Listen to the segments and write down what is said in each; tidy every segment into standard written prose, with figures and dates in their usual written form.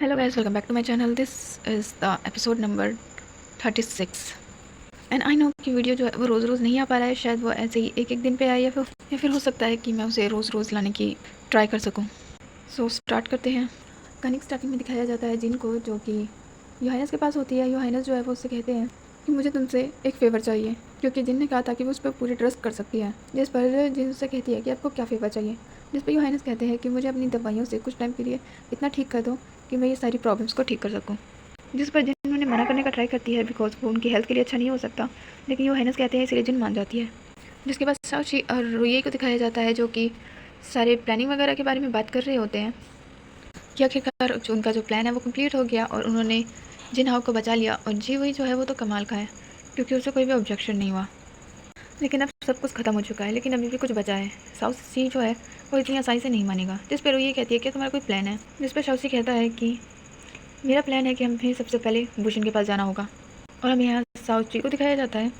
Hello guys, welcome back to my channel. This is the episode number 36 and I know कि video जो है वो रोज़ रोज़ नहीं आ पा रहा है। शायद वो ऐसे ही एक एक दिन पे आए या फिर हो सकता है कि मैं उसे रोज़ रोज़ लाने की ट्राई कर सकूं। सो स्टार्ट करते हैं। कहानी स्टार्टिंग में दिखाया जाता है जिन को, जो कि यूहानस के पास होती है। यूहानस जो है वो उससे कहते हैं कि मुझे तुमसे एक फ़ेवर चाहिए, क्योंकि जिन ने कहा था कि वो उस पर पूरी ट्रस्ट कर सकती है। जिस पर जिन उससे कहती है कि आपको क्या फ़ेवर चाहिए, जिस पर यूहानस कहते हैं कि मुझे अपनी दवाइयों से कुछ टाइम के लिए इतना ठीक कर दो कि मैं ये सारी प्रॉब्लम्स को ठीक कर सकूं। जिस पर जिन उन्हें मना करने का ट्राई करती है बिकॉज वो उनकी हेल्थ के लिए अच्छा नहीं हो सकता, लेकिन यूहानस कहते हैं इसलिए जिन मान जाती है। जिसके बाद साउची और रुई को दिखाया जाता है, जो कि सारे प्लानिंग वगैरह के बारे में बात कर रहे होते हैं कि आखिरकार जो उनका जो प्लान है वो कंप्लीट हो गया और उन्होंने जिन हाउ को बचा लिया। और जी वही जो है वो तो कमाल का है, क्योंकि उसे कोई भी ऑब्जेक्शन नहीं हुआ। लेकिन अब सब कुछ खत्म हो चुका है, लेकिन अभी भी कुछ बचा है। साउथ सी जो है वो इतनी आसानी से नहीं मानेगा। जिस पर ये कहती है कि तुम्हारा कोई प्लान है। जिस पर साउथ कहता है कि मेरा प्लान है कि हमें सबसे पहले भूषण के पास जाना होगा। और हमें यहाँ साउथ ची को दिखाया जाता है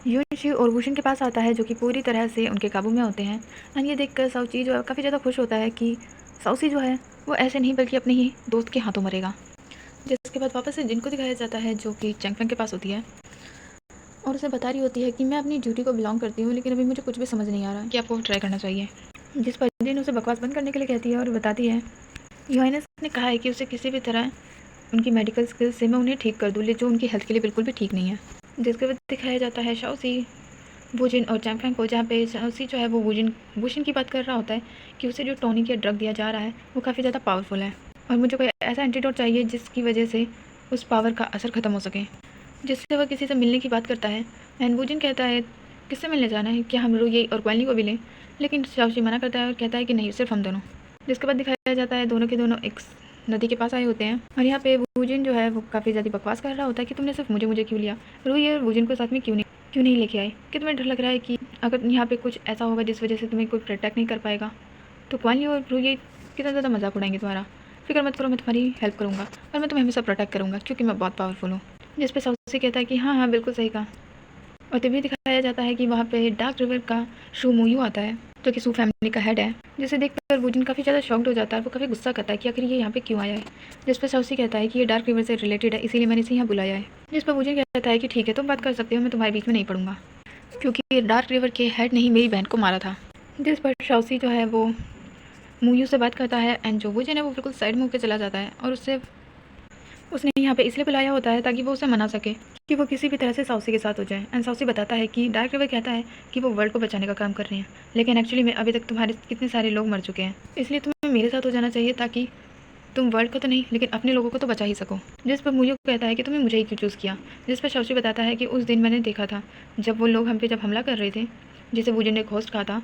यूनशी और भूषण के पास आता है, जो कि पूरी तरह से उनके काबू में होते हैं। एंड ये देखकर साउथ ची जो है काफ़ी ज़्यादा खुश होता है कि साउथ सी जो है वो ऐसे नहीं बल्कि अपने ही दोस्त के हाथों मरेगा। जिसके बाद वापस से जिनको दिखाया जाता है, जो कि चैंगफेंग के पास होती है और उसे बता रही होती है कि मैं अपनी ड्यूटी को बिलोंग करती हूँ, लेकिन अभी मुझे कुछ भी समझ नहीं आ रहा कि आपको ट्राई करना चाहिए। जिस पर जिन उसे बकवास बंद करने के लिए कहती है और बताती है यूहानस ने कहा है कि उसे किसी भी तरह उनकी मेडिकल स्किल्स से मैं उन्हें ठीक कर दूँ, जो उनकी हेल्थ के लिए बिल्कुल भी ठीक नहीं है। जिसके बाद दिखाया जाता है शाओसी, वुजिन और चैंगफेंग को, जहाँ पे शाओसी जो है वो वुजिन की बात कर रहा होता है कि उसे जो टॉनिक या ड्रग दिया जा रहा है वो काफ़ी ज़्यादा पावरफुल है और मुझे कोई ऐसा एंटीडोट चाहिए जिसकी वजह से उस पावर का असर ख़त्म हो सके। जिससे वह किसी से मिलने की बात करता है एंड वुजिन कहता है किससे मिलने जाना है, क्या हम रुई और ग्वाली को भी लें। लेकिन शाओसी मना करता है और कहता है कि नहीं, सिर्फ हम दोनों। जिसके बाद दिखाया जाता है दोनों के दोनों एक नदी के पास आए होते हैं और यहाँ पे वुजिन जो है वो काफ़ी ज़्यादा बकवास कर रहा होता है कि तुमने सिर्फ मुझे क्यों लिया, रुई और वुजिन को साथ में क्यों नहीं लेके आए। कि तुम्हें डर लग रहा है कि अगर यहाँ पे कुछ ऐसा होगा जिस वजह से तुम्हें कोई प्रोटेक्ट नहीं कर पाएगा, तो ग्वाली और रुई कितना ज़्यादा मजाक उड़ाएंगे तुम्हारा। फिक्र मत करो, मैं तुम्हारी हेल्प करूँगा और मैं तुम्हें हमेशा प्रोटेक्ट करूँगा, क्योंकि मैं बहुत पावरफुल हूँ। जिस पे साउसी कहता है कि हाँ हाँ बिल्कुल सही कहा। और तभी दिखाया जाता है कि वहाँ पे डार्क रिवर का शू मूयू आता है, जो कि सू फैमिली का हेड है। जिसे देखकर वुजिन काफ़ी ज़्यादा शॉक्ड हो जाता है। वो काफ़ी गुस्सा करता है कि आखिर ये यहाँ पे क्यों आया है। जिस पर साउसी कहता है कि ये डार्क रिवर से रिलेटेड है, इसीलिए मैंने इसे यहाँ बुलाया है। जिस पर वुजिन कहता है कि ठीक है, तुम बात कर सकते हो, मैं तुम्हारे बीच में नहीं पड़ूंगा, क्योंकि ये डार्क रिवर के हेड ने ही मेरी बहन को मारा था। जिस पर शाओसी जो है वो मूयू से बात करता है एंड जो वुजिन है वो बिल्कुल साइड मुँह के चला जाता है और उसने यहाँ पे इसलिए बुलाया होता है ताकि वो उसे मना सके कि वो किसी भी तरह से साउसी के साथ हो जाए। एंड साउसी बताता है कि डार्क रिवर कहता है कि वो वर्ल्ड को बचाने का काम कर रहे हैं, लेकिन एक्चुअली में अभी तक तुम्हारे कितने सारे लोग मर चुके हैं, इसलिए तुम्हें मेरे साथ हो जाना चाहिए ताकि तुम वर्ल्ड को तो नहीं लेकिन अपने लोगों को तो बचा ही सको। जिस पर मुझे कहता है कि तुमने मुझे ही क्यों चूज़ किया। जिस पर साउसी बताता है कि उस दिन मैंने देखा था जब वो लोग हम पे जब हमला कर रहे थे, जिसे वुजिन ने होस्ट कहा था,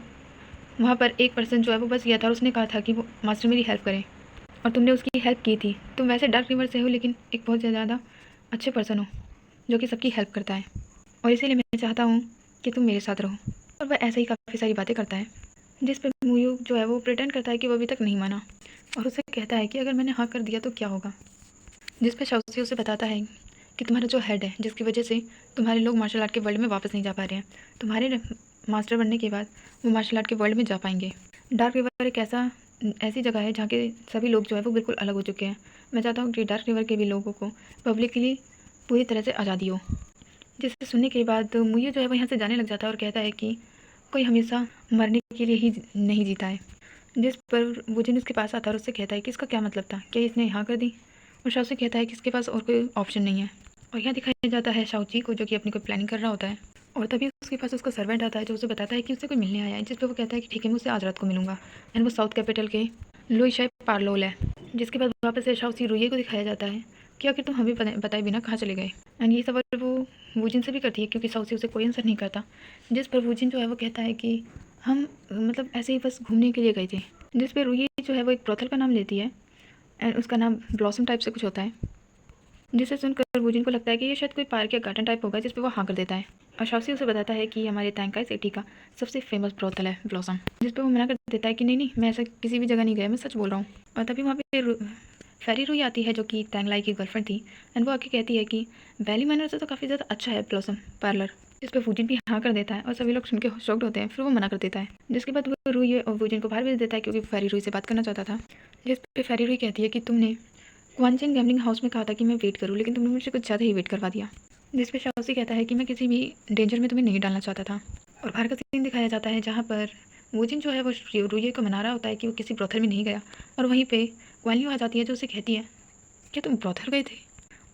वहाँ पर एक पर्सन जो है वो बस गया था और उसने कहा था कि वो मास्टर मेरी हेल्प करें और तुमने उसकी हेल्प की थी। तुम वैसे डार्क रिवर से हो, लेकिन एक बहुत ज़्यादा अच्छे पर्सन हो जो कि सबकी हेल्प करता है, और इसीलिए मैं चाहता हूँ कि तुम मेरे साथ रहो। और वह ऐसे ही काफ़ी सारी बातें करता है। जिस पर मूयू जो है वो प्रिटेंड करता है कि वो अभी तक नहीं माना और उसे कहता है कि अगर मैंने हाँ कर दिया तो क्या होगा। जिस पर शाओसी उसे बताता है कि तुम्हारा जो हेड है, जिसकी वजह से तुम्हारे लोग मार्शल आर्ट के वर्ल्ड में वापस नहीं जा पा रहे हैं, तुम्हारे मास्टर बनने के बाद वो मार्शल आर्ट के वर्ल्ड में जा पाएंगे। डार्क रिवर एक ऐसी जगह है जहाँ के सभी लोग जो है वो बिल्कुल अलग हो चुके हैं। मैं चाहता हूँ कि डार्क रिवर के भी लोगों को पब्लिकली पूरी तरह से आज़ादी हो। जिसे सुनने के बाद मुझे जो है वो यहाँ से जाने लग जाता है और कहता है कि कोई हमेशा मरने के लिए ही नहीं जीता है। जिस पर वुजिन उसके पास आता है और उससे कहता है कि इसका क्या मतलब था, क्या इसने यहाँ कर दी। और शाओ से कहता है कि इसके पास और कोई ऑप्शन नहीं है। और यहाँ दिखाया जाता है शाओची को, जो कि अपनी कोई प्लानिंग कर रहा होता है, और तभी उसके पास उसका सर्वेंट आता है जो उसे बताता है कि उसे कोई मिलने आया है। जिस पर वो कहता है कि ठीक है, मैं उसे आज रात को मिलूंगा। एंड वो साउथ कैपिटल के लुईशाई पार्लोल है। जिसके बाद वापस से शाओसी रुइये को दिखाया जाता है कि आखिर तुम हमें बताए बिना कहाँ चले गए। एंड ये सवाल वो वुजिन से भी करती है, क्योंकि साउसी उसे कोई आंसर नहीं करता। जिस पर वुजिन जो है वो कहता है कि हम मतलब ऐसे ही बस घूमने के लिए गए थे। जिस पर रुइये जो है वो एक ब्रोथल का नाम लेती है एंड उसका नाम ब्लॉसम टाइप से कुछ होता है। जिसे सुनकर वुजिन को लगता है कि ये शायद कोई पार्क या गार्डन टाइप होगा, जिस पे वो हाँ कर देता है। और शाओसी उसे बताता है कि हमारे तैंकाई सिटी का सबसे फेमस ब्रोथल है ब्लॉसम। जिस पे वो मना कर देता है कि नहीं नहीं, मैं ऐसा किसी भी जगह नहीं गया, मैं सच बोल रहा हूँ। और तभी वहाँ पे फेरी रुई आती है, जो कि तैंगलाई की गर्लफ्रेंड थी। एंड वो आके कहती है कि वैली मैनर से तो काफ़ी ज़्यादा अच्छा है ब्लॉसम पार्लर। जिस पर वुजिन भी हाँ कर देता है और सभी लोग सुन के शॉक्ड होते हैं। फिर वो मना कर देता है। जिसके बाद वो रुई और वुजिन को बाहर भेज देता है, क्योंकि फेरी रुई से बात करना चाहता था। जिस पे फेरी रुई कहती है कि तुमने क्वांचिन गैमलिंग हाउस में कहा था कि मैं वेट करूँ, लेकिन तुमने मुझसे कुछ ज़्यादा ही वेट करवा दिया। जिस पे शाओसी कहता है कि मैं किसी भी डेंजर में तुम्हें नहीं डालना चाहता था। और बाहर का सीन दिखाया जाता है जहाँ पर वूजिन जो है वो रूये को मना रहा होता है कि वो किसी ब्रोथल में नहीं गया, और वहीं पे क्वान लियू आ जाती है जो उसे कहती है क्या तुम ब्रोथल गए थे।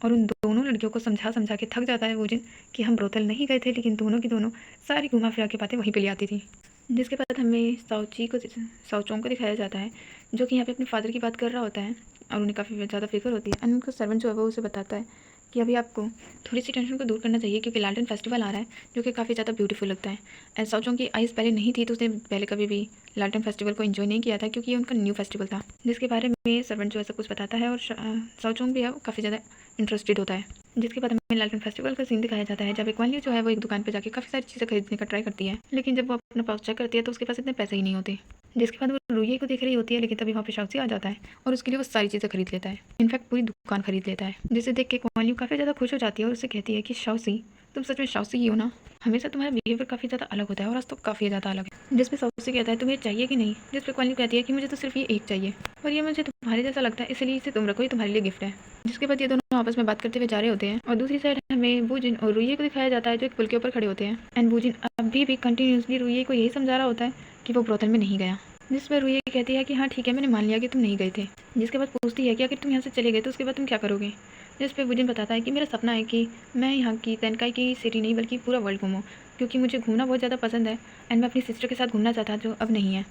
और उन दोनों लड़कियों को समझा समझा के थक जाता है वूजिन कि हम ब्रोथल नहीं गए थे, लेकिन दोनों की दोनों सारी घुमा फिरा के बातें वहीं पे ले आती थी। जिसके बाद हमें साओचोंग को दिखाया जाता है जो कि यहाँ पे अपने फादर की बात कर रहा होता है, और उन्हें काफ़ी ज़्यादा फिक्र होती है। एंड उनका सर्वेंट जो है वो उसे बताता है कि अभी आपको थोड़ी सी टेंशन को दूर करना चाहिए, क्योंकि लैंटर्न फेस्टिवल आ रहा है जो कि काफ़ी ज़्यादा ब्यूटीफुल लगता है। एंड साओचोंग की आइज़ पहले नहीं थी, तो उसने पहले कभी भी लैंटर्न फेस्टिवल को एंजॉय नहीं किया था, क्योंकि ये उनका न्यू फेस्टिवल था, जिसके बारे में सर्वेंट जो है सब कुछ बताता है। और साओचोंग भी काफ़ी ज़्यादा इंटरेस्टेड होता है। जिसके बाद हमें लैंटर्न फेस्टिवल का सीन दिखाया जाता है जब एक क्वान लियू जो है वो एक दुकान पे जाके काफ़ी सारी चीज़ें खरीदने का ट्राई करती है, लेकिन जब वो अपना पाउच चेक करती है तो उसके पास इतने पैसे ही नहीं होते। जिसके बाद वो रूये को देख रही होती है, लेकिन तभी वहाँ पे शाओसी आ जाता है और उसके लिए वो सारी चीज़ें खरीद लेता है, इनफैक्ट पूरी दुकान खरीद लेता है। जिसे देख के क्वान लियू काफ़ी ज़्यादा खुश हो जाती है और उससे कहती है कि शाओसी तुम सच में शाओसी ही हो ना, हमेशा तुम्हारा बिहेवियर काफ़ी ज़्यादा अलग होता है और आज तो काफ़ी ज़्यादा अलग है। जिस पे शाओसी कहता है तुम्हें चाहिए कि नहीं, जिस पे क्वान लियू कहती है कि मुझे तो सिर्फ ये एक चाहिए और ये मुझे तुम्हारे जैसा लगता है, इसलिए इसे तुम रखो, ये तुम्हारे लिए गिफ्ट है। जिसके बाद ये दोनों आपस में बात करते हुए जा रहे होते हैं और दूसरी साइड हमें वूजिन और रूये को दिखाया जाता है जो एक पुल के ऊपर खड़े होते हैं। एंड वूजिन अभी भी कंटिन्यूसली रूये को यही समझा रहा होता है कि वो ब्रोथल में नहीं गया, जिस पर रूये कहती है कि हाँ ठीक है, मैंने मान लिया कि तुम नहीं गए थे। जिसके बाद पूछती है कि अगर तुम यहाँ से चले गए तो उसके बाद तुम क्या करोगे। जिस पर वूजिन बताता है कि मेरा सपना है कि मैं यहाँ की तेनकाई की सिटी नहीं बल्कि पूरा वर्ल्ड घूमूँ, क्योंकि मुझे घूमना बहुत ज़्यादा पसंद है एंड मैं अपनी सिस्टर के साथ घूमना चाहता जो अब नहीं है।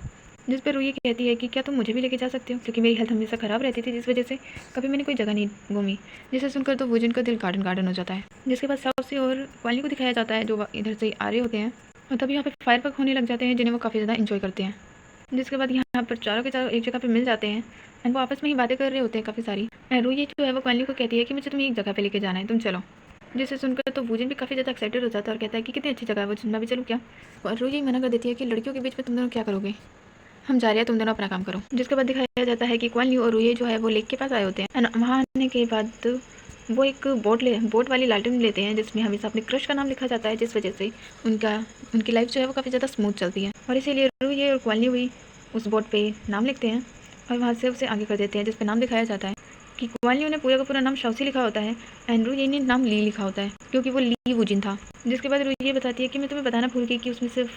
जिस पर रूही कहती है कि क्या तुम मुझे भी लेके जा सकते हो, क्योंकि मेरी हेल्थ हमेशा ख़राब रहती थी, जिस वजह से कभी मैंने कोई जगह नहीं घूमी। जिसे सुनकर तो वूजिन का दिल गार्डन गार्डन हो जाता है। जिसके बाद साओसी और क्वान को दिखाया जाता है जो इधर से आ रहे होते हैं, और तभी यहाँ पे फायरवर्क होने लग जाते हैं जिन्हें वो काफ़ी ज़्यादा इंजॉय करते हैं। जिसके बाद यहाँ पर चारों के चारों एक जगह पे मिल जाते हैं एंड वो आपस में ही बातें कर रहे होते हैं काफ़ी सारी। रूही जो है वो क्वान को कहती है कि मुझे तुम्हें एक जगह पे लेके जाना है, तुम चलो। जिसे सुनकर तो वूजिन भी काफ़ी ज़्यादा एक्साइटेड हो जाता है और कहता है कि कितनी अच्छी जगह है वो, मैं भी चलूँ क्या। और रूही मना कर देती है कि लड़कियों के बीच में तुम दोनों क्या करोगे, हम जा रहे हैं, तुम दोनों अपना काम करो। जिसके बाद दिखाया जाता है कि क्वान लियू और रूये जो है वो लेक के पास आए होते हैं। वहाँ आने के बाद वो एक बोट वाली लालटेन लेते हैं जिसमें हमेशा अपने क्रश का नाम लिखा जाता है, जिस वजह से उनकी लाइफ जो है वो काफ़ी ज़्यादा स्मूथ चलती है। और इसीलिए रूये और क्वान लियू भी उस बोट पे नाम लिखते हैं और वहाँ से उसे आगे कर देते हैं, जिस पे नाम दिखाया जाता है कि क्वान लियू ने पूरा का पूरा नाम शाओसी लिखा होता है एंड रूये ने नाम ली लिखा होता है, क्योंकि वो ली वूजिन था। जिसके बाद रूये बताती है कि मैं तुम्हें बताना भूल गई कि उसमें सिर्फ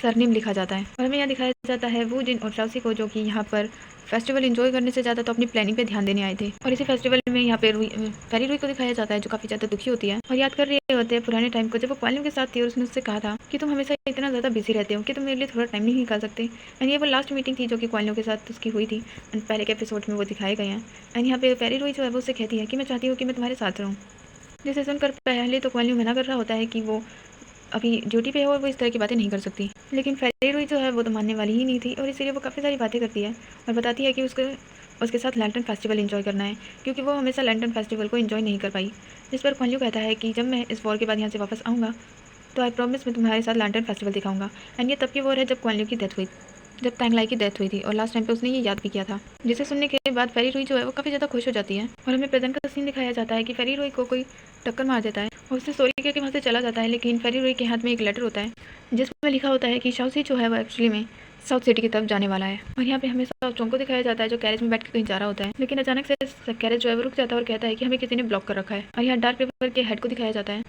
सरनेम लिखा जाता है। और हमें यहाँ दिखाया जाता है वूजिन और शाओसी को जो कि यहाँ पर फेस्टिवल एंजॉय करने से ज़्यादा तो अपनी प्लानिंग पे ध्यान देने आए थे। और इसी फेस्टिवल में यहाँ पे फेरी रूई को दिखाया जाता है जो काफ़ी ज़्यादा दुखी होती है और याद कर रहे होते हैं पुराने टाइम को जब वो क्वान लियू के साथ थी और उसने उससे कहा था कि तुम हमेशा इतना ज़्यादा बिजी रहते हो कि तुम मेरे लिए थोड़ा टाइम नहीं निकाल सकते। एंड ये वो लास्ट मीटिंग थी जो कि क्वान लियू के साथ उसकी हुई थी एंड पहले के एपिसोड में वो दिखाए गए हैं। एंड यहाँ पे फेरी रूई जो है वो उससे कहती है कि मैं चाहती हूँ कि मैं तुम्हारे साथ रहूँ। जिसे सुनकर पहले तो क्वान लियू मना कर रहा होता है कि वो अभी ड्यूटी पे है और वो इस तरह की बातें नहीं कर सकती, लेकिन फेरी रूई जो है वो तो मानने वाली ही नहीं थी और इसीलिए वो काफ़ी सारी बातें करती है और बताती है कि उसके साथ लैंटर्न फेस्टिवल एंजॉय करना है, क्योंकि वो हमेशा लैंटर्न फेस्टिवल को एंजॉय नहीं कर पाई। जिस पर क्वान लियू कहता है कि जब मैं इस वॉर के बाद यहाँ से वापस आऊँगा तो आई प्रॉमिस मैं तुम्हारे साथ लैंटर्न फेस्टिवल दिखाऊंगा। एंड ये तब की वॉर है जब क्वान लियू की डेथ हुई, जब टैंगलाई की डेथ हुई थी और लास्ट टाइम पे उसने ये याद भी किया था। जिसे सुनने के बाद फेरी रूई जो है वो काफ़ी ज़्यादा खुश हो जाती है और हमें प्रेजेंट का सीन दिखाया जाता है कि फेरी रूई को कोई टक्कर मार देता है और उससे सॉरी करके वहाँ से चला जाता है, लेकिन फेरी रूई के हाथ में एक लेटर होता है जिसमें लिखा होता है कि शाओसी जो है वो एक्चुअली में साउथ सिटी की तरफ जाने वाला है। और यहाँ पे हमें साओचोंग को दिखाया जाता है जो कैरेज में बैठ के कहीं जा रहा होता है, लेकिन अचानक से कैरेज जो है वो रुक जाता है और कहता है कि हमें किसी ने ब्लॉक कर रखा है। और यहाँ डार्क रिवर के हेड को दिखाया जाता है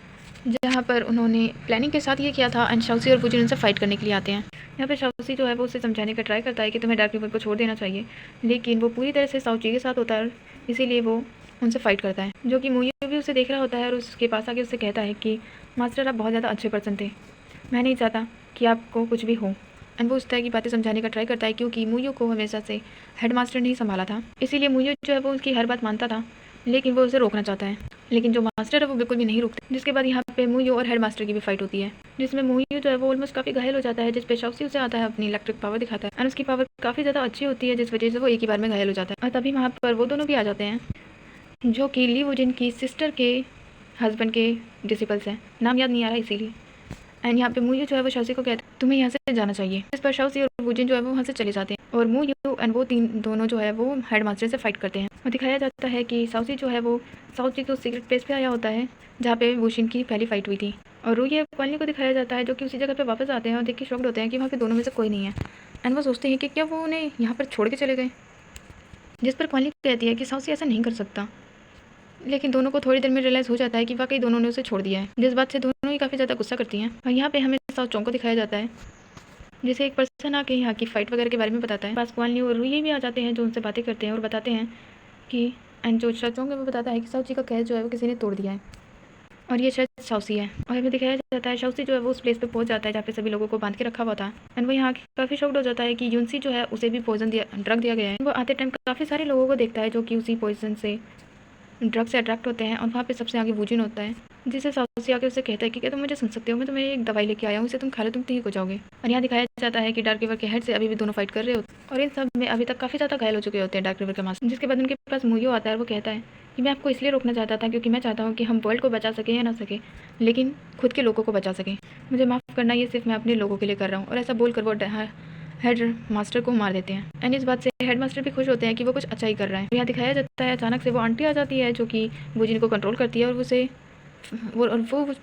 जहाँ पर उन्होंने प्लानिंग के साथ ये किया था एंड शाओसी और वूजिन उनसे फाइट करने के लिए आते हैं। यहाँ पे शाओसी जो है वो उसे समझाने का ट्राई करता है कि तुम्हें डार्क रिवर को छोड़ देना चाहिए, लेकिन वो पूरी तरह से शाओची के साथ होता है, इसीलिए वो उनसे फाइट करता है। जो कि मुयू भी उसे देख रहा होता है और उसके पास आके उससे कहता है कि मास्टर आप बहुत ज़्यादा अच्छे पर्सन थे, मैं नहीं चाहता कि आपको कुछ भी हो। एंड वो उस तरह की बातें समझाने का ट्राई करता है क्योंकि मुयू को हमेशा से हेड मास्टर नहीं संभाला था, इसीलिए मुयू जो है वो उसकी हर बात मानता था, लेकिन वो उसे रोकना चाहता है, लेकिन जो मास्टर है वो बिल्कुल भी नहीं रुकते। जिसके बाद यहाँ पे मुयू और हेड मास्टर की भी फाइट होती है, जिसमें मुयू जो है वो ऑलमोस्ट काफ़ी घायल हो जाता है, जिस पे शाओसी उसे आता है अपनी इलेक्ट्रिक पावर दिखाता है एंड उसकी पावर काफ़ी ज़्यादा अच्छी होती है, जिस वजह से वो एक ही बार में घायल हो जाता है। और तभी वहाँ पर वो दोनों भी आ जाते हैं जो कि ली वूजिन की सिस्टर के हस्बैंड के डिसिपल्स हैं, नाम याद नहीं आ रहा इसीलिए। एंड यहाँ पे मुयू जो है वो शाओसी को कहते हैं तुम्हें यहाँ से जाना चाहिए। इस पर शाओसी और वूजिन जो है वो वहाँ से चले जाते हैं और मुयू एंड वो दोनों जो है वो हेड मास्टर से फाइट करते हैं। और दिखाया जाता है कि शाओसी जो है वो साउथ के उस सीक्रेट प्लेस पे आया होता है जहाँ पे वूजिन की पहली फाइट हुई थी। और रूये क्वान लियू को दिखाया जाता है जो कि उसी जगह पे वापस आते हैं और देख के शॉक्ड होते हैं कि वहाँ पे दोनों में से कोई नहीं है एंड वो सोचते हैं कि क्या वो उन्हें यहाँ पर छोड़ के चले गए। जिस पर क्वानली कहती है कि साउसी ऐसा नहीं कर सकता, लेकिन दोनों को थोड़ी देर में रियलाइज़ हो जाता है कि वाकई दोनों ने उसे छोड़ दिया है, जिस बात से दोनों ही काफ़ी ज़्यादा गुस्सा करती हैं। और यहाँ पे हमें साओ चोंग को दिखाया जाता है, जिसे एक पर्सन आके यहाँ की फ़ाइट वगैरह के बारे में बताता है। पास क्वानली और रूही भी आ जाते हैं, जो उनसे बातें करते हैं और बताते हैं कि एंड जो शाओचोंग है वो बताता है कि साओची का कैद जो है वो किसी ने तोड़ दिया है और ये शायद शाओसी है। और हमें दिखाया जाता है शाओसी जो है वो उस प्लेस पे पहुंच जाता है जहाँ पे सभी लोगों को बांध के रखा हुआ था। एंड वो यहाँ काफ़ी शॉक्ड हो जाता है कि यूनसी जो है उसे भी ड्रग दिया गया है। वो आते टाइम काफ़ी सारे लोगों को देखता है जो कि उसी पॉइजन से ड्रग से अट्रैक्ट होते हैं। और वहाँ पे सबसे आगे वूजिन होता है, जिसे साउसी आके उसे कहता है कि क्या तुम मुझे सुन सकते हो, मैं तुम्हें एक दवाई लेके आया हूँ, इसे तुम खा लो, तुम ठीक हो जाओगे। और यहाँ दिखाया जाता है कि डार्क रिवर के हेड से अभी भी दोनों फाइट कर रहे होते हैं और इन सब में अभी तक काफ़ी ज़्यादा घायल हो चुके होते हैं डार्क रिवर के मास्टर। जिसके बाद उनके पास मुयो आता है और वो कहता है कि मैं आपको इसलिए रोकना चाहता था क्योंकि मैं चाहता हूँ कि हम वर्ल्ड को बचा सकें या ना सके, लेकिन खुद के लोगों को बचा सकें। मुझे माफ़ करना, ये सिर्फ मैं अपने लोगों के लिए कर रहा हूँ। और ऐसा बोलकर वो हेड मास्टर को मार देते हैं। एंड इस बात से हेड मास्टर भी खुश होते हैं कि वो कुछ अच्छा ही कर रहा है। यहाँ दिखाया जाता है अचानक से वो आंटी आ जाती है जो कि वूजिन को कंट्रोल करती है और वो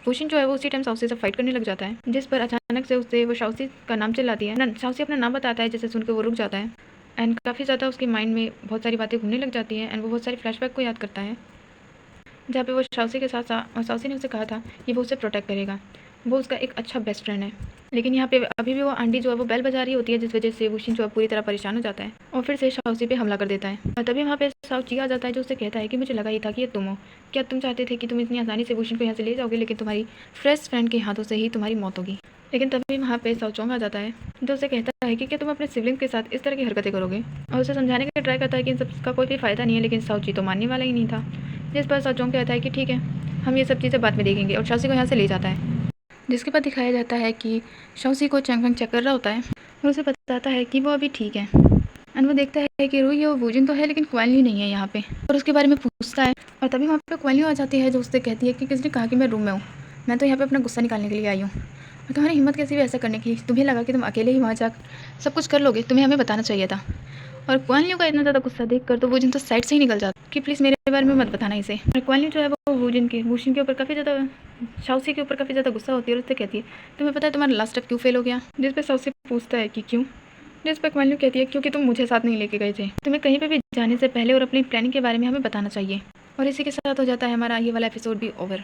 वूजिन जो है वो उसी टाइम शाओसी से फाइट करने लग जाता है, जिस पर अचानक से उससे वो शाओसी का नाम चिल्लाती है। शाओसी अपना नाम बताता है, जिसे सुनकर वो रुक जाता है एंड काफ़ी ज़्यादा उसके माइंड में बहुत सारी बातें घूमने लग जाती हैं एंड वो बहुत सारी फ्लैशबैक को याद करता है, जहाँ पे वो शाओसी के साथ और शाओसी ने उसे कहा था कि वो उसे प्रोटेक्ट करेगा, वो उसका एक अच्छा बेस्ट फ्रेंड है। लेकिन यहाँ पे अभी भी वो आंटी जो है वो बेल बजा रही होती है, जिस वजह से वूशिन जो है पूरी तरह परेशान हो जाता है और फिर से शाओसी पे हमला कर देता है। और तभी वहाँ पे शाओची आ जाता है जो उससे कहता है कि मुझे लगा ही था कि ये तुम हो। क्या तुम चाहते थे कि तुम इतनी आसानी से वूशिन को यहाँ से ले जाओगे, लेकिन तुम्हारी फ्रेश फ्रेंड के हाथों से ही तुम्हारी मौत होगी। लेकिन तभी वहाँ पे शाओचोंग आ जाता है जो उसे कहता है कि क्या तुम अपने सिबलिंग्स के साथ इस तरह की हरकतें करोगे, और उसे समझाने का ट्राई करता है कि इन सब का कोई भी फ़ायदा नहीं है, लेकिन शाओची तो मानने वाला ही नहीं था। जिस पर शाओचोंग कहता है कि ठीक है, हम ये सब चीज़ें बाद में देखेंगे और शाओसी को यहाँ से ले जाता है। जिसके बाद दिखाया जाता है कि शाओसी को चैंगफेंग चेक कर रहा होता है और उसे बताता है कि वो अभी ठीक है। एंड वो देखता है कि रूही और वूजिन तो है लेकिन क्वानली नहीं है यहाँ पे, और उसके बारे में पूछता है। और तभी वहाँ पे क्वानली आ जाती है जो उससे कहती है कि किसने कहा कि मैं रूम में हूँ, मैं तो यहाँ पे अपना गुस्सा निकालने के लिए आई हूँ। और तुम्हारी हिम्मत कैसी भी ऐसा करने की, तुम्हें लगा कि तुम अकेले ही वहाँ जाकर सब कुछ कर लोगे, तुम्हें हमें बताना चाहिए था। और क्वानलियों का इतना ज़्यादा गुस्सा देखकर तो वूजिन तो साइड से ही निकल जाता कि प्लीज़ मेरे बारे में मत बताना इसे। और क्वानली जो है वो वूजिन के ऊपर काफ़ी ज़्यादा शाओसी के ऊपर काफ़ी ज़्यादा गुस्सा होती है और उससे कहती है तुम्हें पता है तुम्हारा लास्ट स्टेप क्यों फेल हो गया। जिस पर शाओसी पूछता है कि क्यों, जिस पर क्वानली कहती है क्योंकि तुम मुझे साथ नहीं लेके गए थे, तुम्हें कहीं पे भी जाने से पहले और अपनी प्लानिंग के बारे में हमें बताना चाहिए। और इसी के साथ हो जाता है हमारा ये वाला एपिसोड भी ओवर।